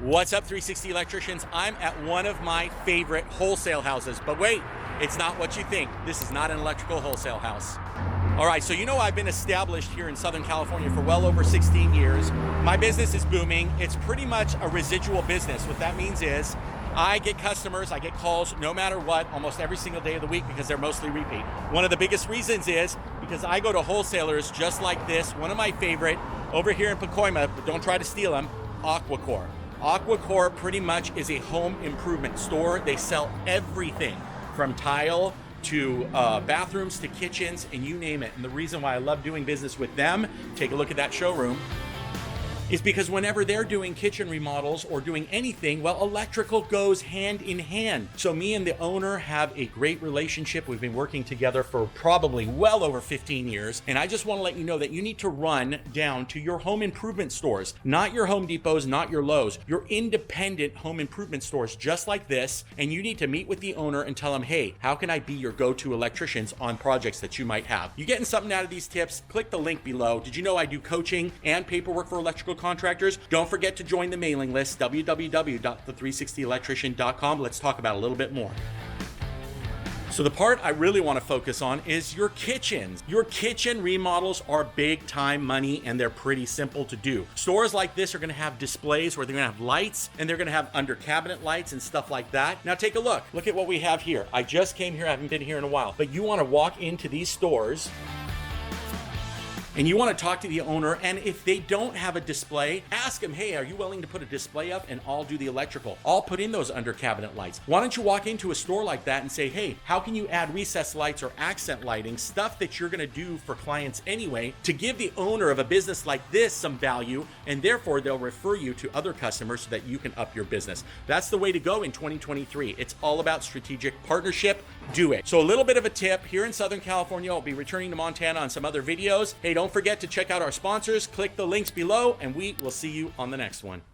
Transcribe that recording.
What's up, 360 electricians? I'm at one of my favorite wholesale houses, but wait, it's not what you think. This is not an electrical wholesale house. All right, so I've been established here in Southern California for well over 16 years. My business is booming. It's pretty much a residual business. What that means is I get customers, I get calls no matter what, almost every single day of the week because they're mostly repeat. One of the biggest reasons is because I go to wholesalers just like this. One of my favorite over here in Pacoima, but don't try to steal them, Aquacor. Aquacor pretty much is a home improvement store. They sell everything from tile to bathrooms to kitchens and you name it. And the reason why I love doing business with them, take a look at that showroom, is because whenever they're doing kitchen remodels or doing anything, well, electrical goes hand in hand. So me and the owner have a great relationship. We've been working together for probably well over 15 years. And I just want to let you know that you need to run down to your home improvement stores, not your Home Depots, not your Lowe's, your independent home improvement stores just like this. And you need to meet with the owner and tell them, hey, how can I be your go-to electricians on projects that you might have? You getting something out of these tips? Click the link below. Did you know I do coaching and paperwork for electrical contractors? Don't forget to join the mailing list, www.the360electrician.com. Let's talk about it a little bit more. So the part I really want to focus on is your kitchens. Your kitchen remodels are big time money and they're pretty simple to do. Stores like this are going to have displays where they're going to have lights and they're going to have under cabinet lights and stuff like that. Now take a look. Look at what we have here. I just came here. I haven't been here in a while. But you want to walk into these stores and you want to talk to the owner, and if they don't have a display, ask them, hey, are you willing to put a display up and I'll do the electrical? I'll put in those under cabinet lights. Why don't you walk into a store like that and say, hey, how can you add recessed lights or accent lighting, stuff that you're going to do for clients anyway, to give the owner of a business like this some value, and therefore they'll refer you to other customers so that you can up your business. That's the way to go in 2023. It's all about strategic partnership. Do it. So a little bit of a tip, here in Southern California, I'll be returning to Montana on some other videos. Hey, don't forget to check out our sponsors, click the links below, and we will see you on the next one.